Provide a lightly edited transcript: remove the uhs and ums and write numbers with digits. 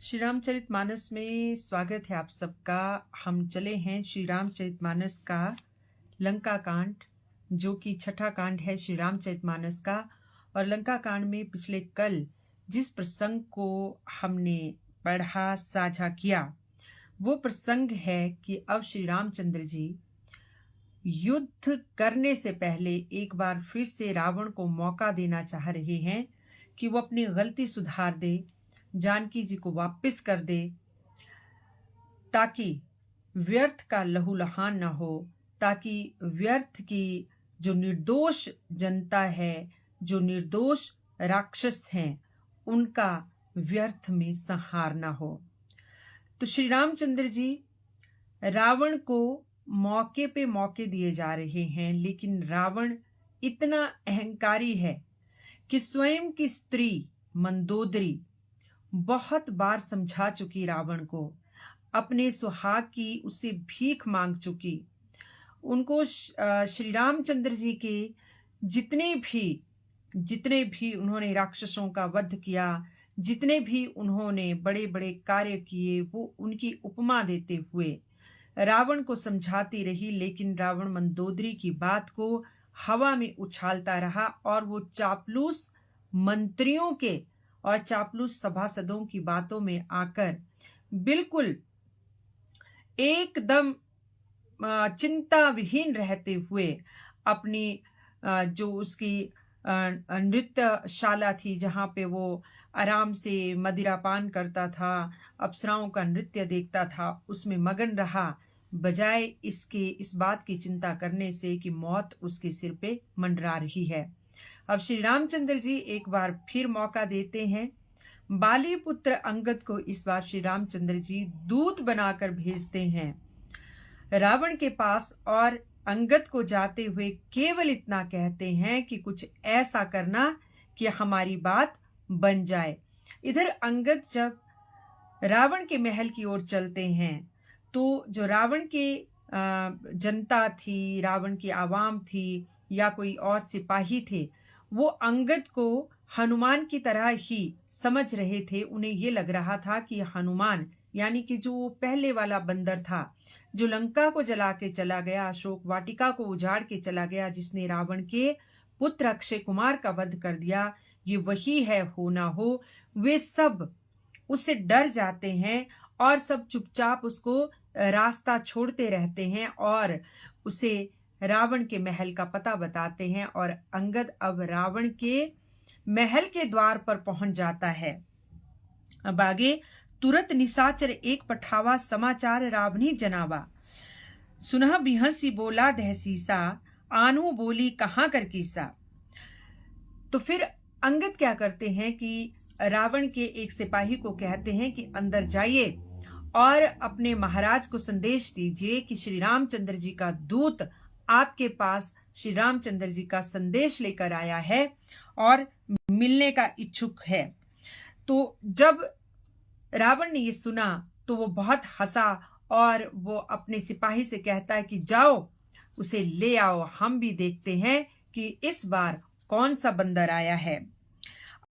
श्री रामचरितमानस में स्वागत है आप सबका। हम चले हैं श्री रामचरितमानस का लंका कांड, जो कि छठा कांड है श्री रामचरितमानस का। और लंका कांड में पिछले कल जिस प्रसंग को हमने पढ़ा, साझा किया, वो प्रसंग है कि अब श्री रामचंद्र जी युद्ध करने से पहले एक बार फिर से रावण को मौका देना चाह रहे हैं कि वो अपनी गलती सुधार दे, जानकी जी को वापस कर दे, ताकि व्यर्थ का लहूलुहान न हो, ताकि व्यर्थ की जो निर्दोष जनता है, जो निर्दोष राक्षस हैं, उनका व्यर्थ में संहार न हो। तो श्री रामचंद्र जी रावण को मौके पे मौके दिए जा रहे हैं, लेकिन रावण इतना अहंकारी है कि स्वयं की स्त्री मंदोदरी बहुत बार समझा चुकी रावण को, अपने सुहाग की उससे भीख मांग चुकी। उनको श्री रामचंद्र जी के जितने भी उन्होंने राक्षसों का वध किया, जितने भी उन्होंने बड़े बड़े कार्य किए, वो उनकी उपमा देते हुए रावण को समझाती रही। लेकिन रावण मंदोदरी की बात को हवा में उछालता रहा और वो चापलूस मंत्रियों के और चापलूस सभासदों की बातों में आकर बिल्कुल एकदम चिंता विहीन रहते हुए अपनी जो उसकी नृत्यशाला थी, जहाँ पे वो आराम से मदिरापान करता था, अप्सराओं का नृत्य देखता था, उसमें मगन रहा, बजाय इस बात की चिंता करने से कि मौत उसके सिर पे मंडरा रही है। अब श्री रामचंद्र जी एक बार फिर मौका देते हैं। बाली पुत्र अंगद को इस बार श्री रामचंद्र जी दूत बनाकर भेजते हैं रावण के पास, और अंगद को जाते हुए केवल इतना कहते हैं कि कुछ ऐसा करना कि हमारी बात बन जाए। इधर अंगद जब रावण के महल की ओर चलते हैं, तो जो रावण के जनता थी, रावण की आवाम थी, या कोई और सिपाही थे, वो अंगद को हनुमान की तरह ही समझ रहे थे। उन्हें ये लग रहा था कि हनुमान, यानी कि जो पहले वाला बंदर था, जो लंका को जला के चला गया, अशोक वाटिका को उजाड़ के चला गया, जिसने रावण के पुत्र अक्षय कुमार का वध कर दिया, ये वही है हो ना हो। वे सब उससे डर जाते हैं और सब चुपचाप उसको रास्ता छोड़ते रहते हैं और उसे रावण के महल का पता बताते हैं। और अंगद अब रावण के महल के द्वार पर पहुंच जाता है। अब आगे, तुरंत निशाचर एक पठावा, समाचार रावणी जनावा, सुनह बिहसी बोला दहसीसा, आनू बोली कहाँ कर कीसा। तो फिर अंगद क्या करते हैं कि रावण के एक सिपाही को कहते हैं कि अंदर जाइए और अपने महाराज को संदेश दीजिए कि श्री रामचंद्र जी का दूत आपके पास श्री रामचंद्र जी का संदेश लेकर आया है और मिलने का इच्छुक है। तो जब रावण ने ये सुना तो वो बहुत हंसा और वो अपने सिपाही से कहता है कि जाओ उसे ले आओ, हम भी देखते हैं कि इस बार कौन सा बंदर आया है।